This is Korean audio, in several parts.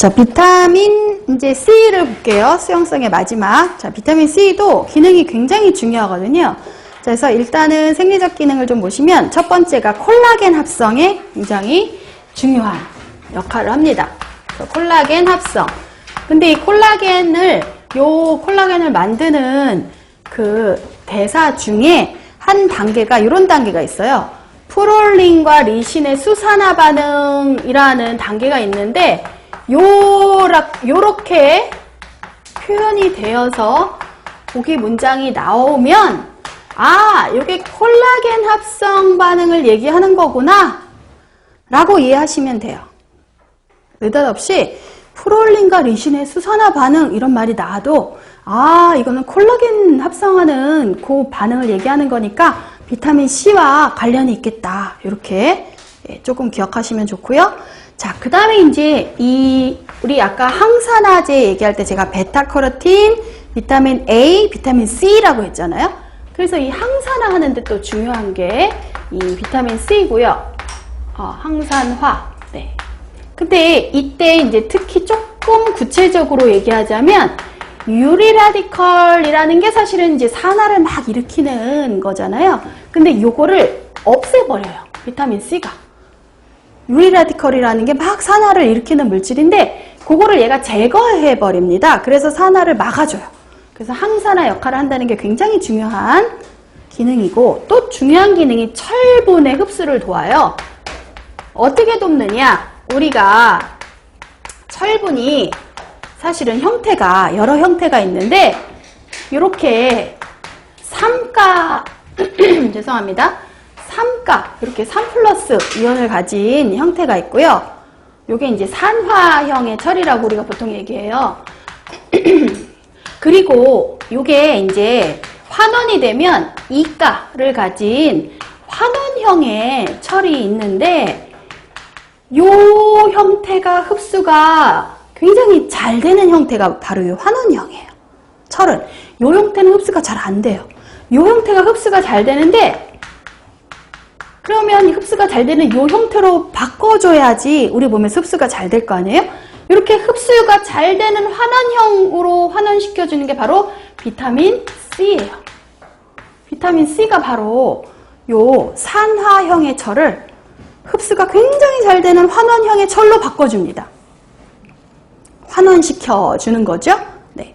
자, 비타민 이제 C를 볼게요. 수용성의 마지막. 자, 비타민 C도 기능이 굉장히 중요하거든요. 자, 그래서 일단은 생리적 기능을 좀 보시면 첫 번째가 콜라겐 합성에 굉장히 중요한 역할을 합니다. 그래서 콜라겐 합성. 근데 이 콜라겐을 만드는 그 대사 중에 한 단계가 이런 단계가 있어요. 프롤린과 리신의 수산화 반응이라는 단계가 있는데 요렇게 표현이 되어서 보기 문장이 나오면 아, 이게 콜라겐 합성 반응을 얘기하는 거구나 라고 이해하시면 돼요. 느닷없이 프롤린과 리신의 수산화 반응 이런 말이 나와도 아, 이거는 콜라겐 합성하는 그 반응을 얘기하는 거니까 비타민 C와 관련이 있겠다. 이렇게 조금 기억하시면 좋고요. 자, 그 다음에 이제 우리 아까 항산화제 얘기할 때 제가 베타카로틴, 비타민 A, 비타민 C라고 했잖아요. 그래서 이 항산화 하는데 또 중요한 게 이 비타민 C고요. 항산화. 네. 근데 이때 이제 특히 조금 구체적으로 얘기하자면 유리 라디컬이라는 게 사실은 이제 산화를 막 일으키는 거잖아요. 근데 요거를 없애버려요. 비타민 C가. 유리 라디컬이라는 게 막 산화를 일으키는 물질인데 그거를 얘가 제거해 버립니다. 그래서 산화를 막아줘요. 그래서 항산화 역할을 한다는 게 굉장히 중요한 기능이고 또 중요한 기능이 철분의 흡수를 도와요. 어떻게 돕느냐? 우리가 철분이 사실은 형태가 여러 형태가 있는데 이렇게 삼가 죄송합니다. 삼가 이렇게 3+ 이온을 가진 형태가 있고요. 요게 이제 산화형의 철이라고 우리가 보통 얘기해요. 그리고 요게 이제 환원이 되면 2가를 가진 환원형의 철이 있는데 요 형태가 흡수가 굉장히 잘 되는 형태가 바로 이 환원형이에요. 철은 요 형태는 흡수가 잘 안 돼요. 요 형태가 흡수가 잘 되는데 그러면 흡수가 잘 되는 요 형태로 바꿔줘야지 우리 몸에서 흡수가 잘 될 거 아니에요? 이렇게 흡수가 잘 되는 환원형으로 환원시켜주는 게 바로 비타민 C예요. 비타민 C가 바로 요 산화형의 철을 흡수가 굉장히 잘 되는 환원형의 철로 바꿔줍니다. 환원시켜주는 거죠. 네.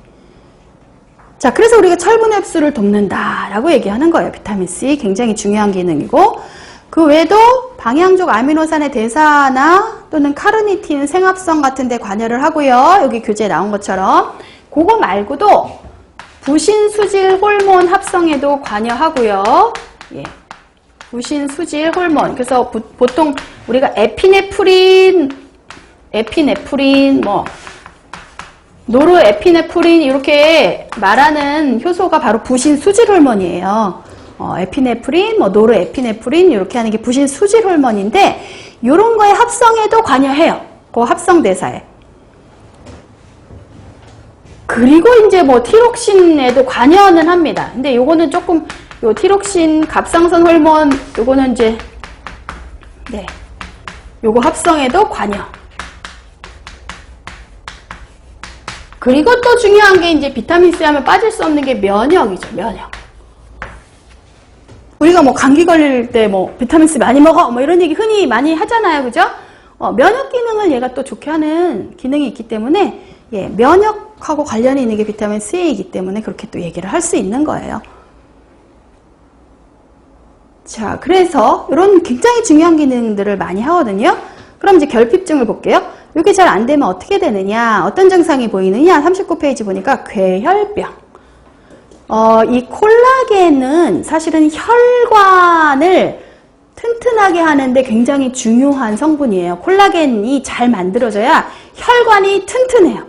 자, 그래서 우리가 철분의 흡수를 돕는다라고 얘기하는 거예요. 비타민 C 굉장히 중요한 기능이고 그 외에도 방향족 아미노산의 대사나 또는 카르니틴 생합성 같은 데 관여를 하고요. 여기 교재에 나온 것처럼 그거 말고도 부신수질 호르몬 합성에도 관여하고요. 예. 부신수질 호르몬. 그래서 보통 우리가 에피네프린, 노르에피네프린 이렇게 말하는 효소가 바로 부신수질 호르몬이에요. 에피네프린, 노르에피네프린 이렇게 하는 게 부신수질 호르몬인데 이런 거에 합성에도 관여해요. 그 합성 대사에. 그리고 이제 티록신에도 관여는 합니다. 근데 요거는 조금 요 티록신 갑상선 호르몬 요거는 이제 요거 합성에도 관여. 그리고 또 중요한 게 이제 비타민 C 하면 빠질 수 없는 게 면역이죠. 면역. 우리가 감기 걸릴 때 비타민 C 많이 먹어 이런 얘기 흔히 많이 하잖아요. 그죠? 면역 기능을 얘가 또 좋게 하는 기능이 있기 때문에 예, 면역하고 관련이 있는 게 비타민 C이기 때문에 그렇게 또 얘기를 할 수 있는 거예요. 자, 그래서 이런 굉장히 중요한 기능들을 많이 하거든요. 그럼 이제 결핍증을 볼게요. 이게 잘 안 되면 어떻게 되느냐? 어떤 증상이 보이느냐? 39페이지 보니까 괴혈병. 이 콜라겐은 사실은 혈관을 튼튼하게 하는데 굉장히 중요한 성분이에요. 콜라겐이 잘 만들어져야 혈관이 튼튼해요.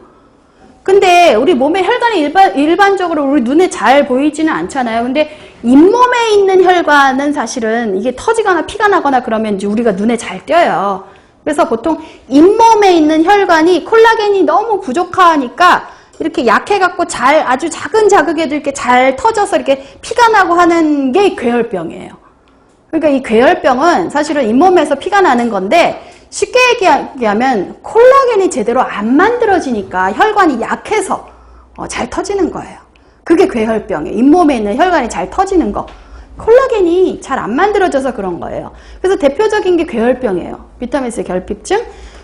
근데 우리 몸의 혈관이 일반적으로 우리 눈에 잘 보이지는 않잖아요. 근데 잇몸에 있는 혈관은 사실은 이게 터지거나 피가 나거나 그러면 이제 우리가 눈에 잘 띄어요. 그래서 보통 잇몸에 있는 혈관이 콜라겐이 너무 부족하니까 이렇게 약해갖고 아주 작은 자극에도 이렇게 잘 터져서 이렇게 피가 나고 하는 게 괴혈병이에요. 그러니까 이 괴혈병은 사실은 잇몸에서 피가 나는 건데 쉽게 얘기하면 콜라겐이 제대로 안 만들어지니까 혈관이 약해서 잘 터지는 거예요. 그게 괴혈병이에요. 잇몸에 있는 혈관이 잘 터지는 거. 콜라겐이 잘 안 만들어져서 그런 거예요. 그래서 대표적인 게 괴혈병이에요. 비타민C 결핍증,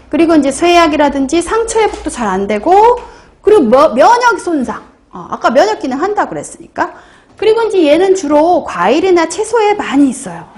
그리고 이제 쇠약이라든지 상처 회복도 잘 안 되고, 그리고 면역 손상. 아까 면역 기능 한다고 그랬으니까. 그리고 이제 얘는 주로 과일이나 채소에 많이 있어요.